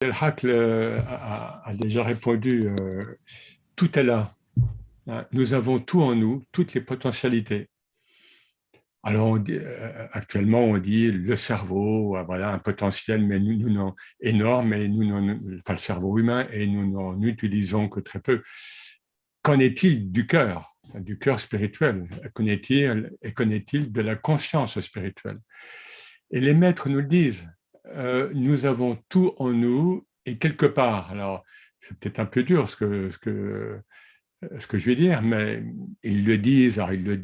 Herakle a déjà répondu, tout est là. Nous avons tout en nous, toutes les potentialités. Alors, actuellement, on dit le cerveau, voilà, un potentiel, mais nous non, énorme, mais enfin, le cerveau humain, et nous n'en utilisons que très peu. Qu'en est-il du cœur spirituel? Qu'en est-il de la conscience spirituelle? Et les maîtres nous le disent, nous avons tout en nous et quelque part. Alors, c'est peut-être un peu dur ce que je vais dire, mais ils le disent, alors ils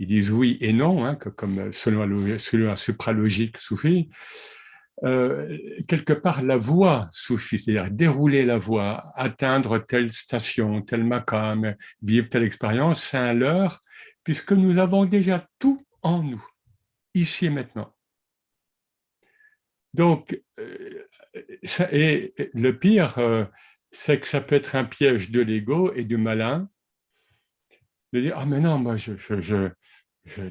disent oui et non, hein, comme selon un supralogique soufi. Quelque part, la voie soufie, c'est-à-dire dérouler la voie, atteindre telle station, tel maqam, vivre telle expérience, c'est un leurre, puisque nous avons déjà tout en nous, ici et maintenant. Donc, et le pire, c'est que ça peut être un piège de l'ego et du malin, de dire, ah mais non, moi,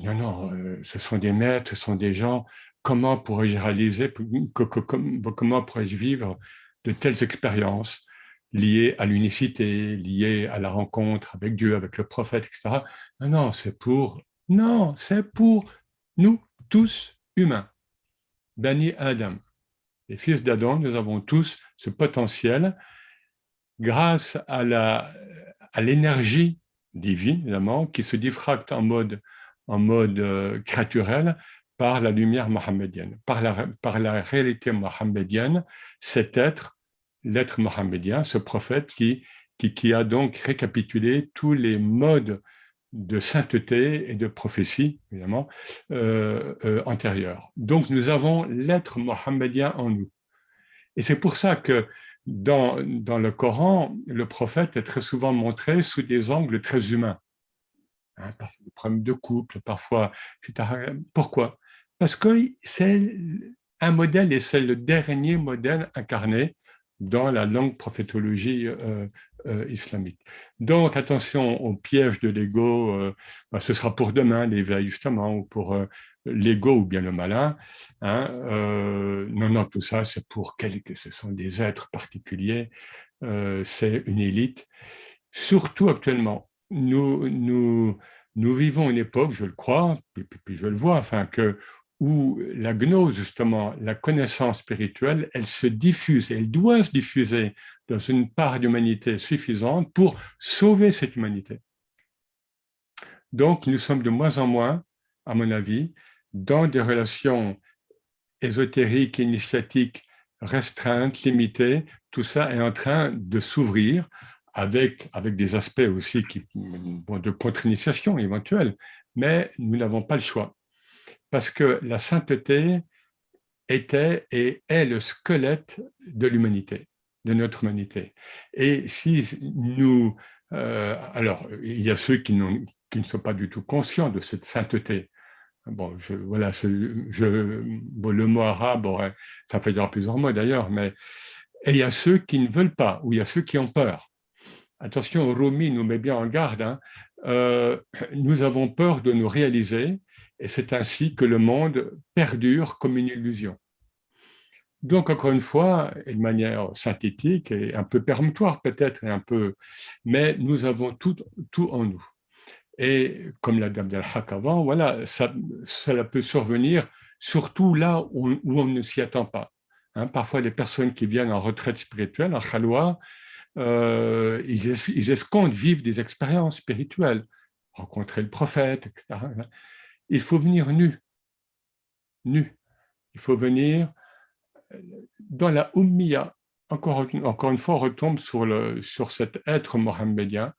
non, non, ce sont des maîtres, ce sont des gens, comment pourrais-je réaliser, comment pourrais-je vivre de telles expériences liées à l'unicité, liées à la rencontre avec Dieu, avec le prophète, etc. Non, non, c'est pour nous tous humains, Bani Adam. Les fils d'Adam, nous avons tous ce potentiel grâce à l'énergie divine, évidemment, qui se diffracte en mode créaturel par la lumière mohammedienne, par la réalité mohammedienne, cet être, l'être mohammedien, ce prophète qui a donc récapitulé tous les modes de sainteté et de prophétie, évidemment, antérieurs. Donc nous avons l'être mohammedien en nous. Et c'est pour ça que dans le Coran, le prophète est très souvent montré sous des angles très humains. Hein, des problèmes de couple, parfois. Pourquoi? Parce que c'est un modèle et c'est le dernier modèle incarné dans la longue prophétologie islamique. Donc, attention au piège de l'ego, ce sera pour demain, l'éveil justement, ou pour l'ego ou bien le malin. Hein, non, non, tout ça, c'est ce sont des êtres particuliers, c'est une élite. Surtout actuellement, nous vivons une époque, je le crois, puis je le vois, où la gnose, justement, la connaissance spirituelle, elle se diffuse, elle doit se diffuser dans une part d'humanité suffisante pour sauver cette humanité. Donc, nous sommes de moins en moins, à mon avis, dans des relations ésotériques, initiatiques, restreintes, limitées. Tout ça est en train de s'ouvrir avec des aspects aussi de contre-initiation éventuelle, mais nous n'avons pas le choix. Parce que la sainteté était et est le squelette de l'humanité, de notre humanité. Et si nous... alors, il y a ceux qui ne sont pas du tout conscients de cette sainteté. Bon, voilà, bon, le mot arabe, ça fait dire plusieurs mots d'ailleurs, mais et il y a ceux qui ne veulent pas, ou il y a ceux qui ont peur. Attention, Rumi nous met bien en garde, hein. Nous avons peur de nous réaliser, et c'est ainsi que le monde perdure comme une illusion. Donc, encore une fois, et de manière synthétique et un peu péremptoire peut-être, mais nous avons tout en nous. Et comme l'a dit Abdelhak avant, voilà, cela peut survenir surtout là où on ne s'y attend pas. Hein, parfois, les personnes qui viennent en retraite spirituelle, en khalwa, ils escomptent vivre des expériences spirituelles, rencontrer le prophète, etc. Il faut venir nu, nu. Il faut venir dans la ummiya. Encore une fois, on retombe sur cet être mohammedien.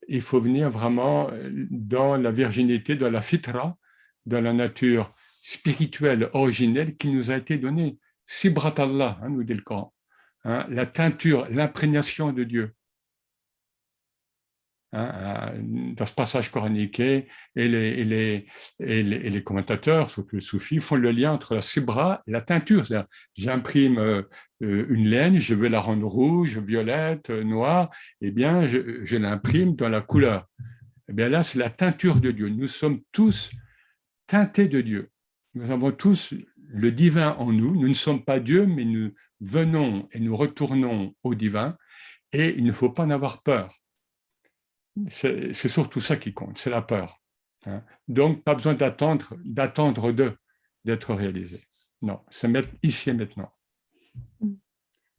Il faut venir vraiment dans la virginité, dans la fitra, dans la nature spirituelle originelle qui nous a été donnée. Sibrat Allah, hein, nous dit le Coran. Hein, la teinture, l'imprégnation de Dieu. Hein, dans ce passage coranique, et les commentateurs, surtout les soufis, font le lien entre la sibra et la teinture. C'est-à-dire, j'imprime une laine, je veux la rendre rouge, violette, noire, eh bien, je l'imprime dans la couleur. Eh bien là, c'est la teinture de Dieu. Nous sommes tous teintés de Dieu. Nous avons tous le divin en nous. Nous ne sommes pas Dieu, mais nous venons et nous retournons au divin, et il ne faut pas en avoir peur. C'est surtout ça qui compte, c'est la peur. Hein. Donc, pas besoin d'attendre d'être réalisé. Non, c'est ici et maintenant.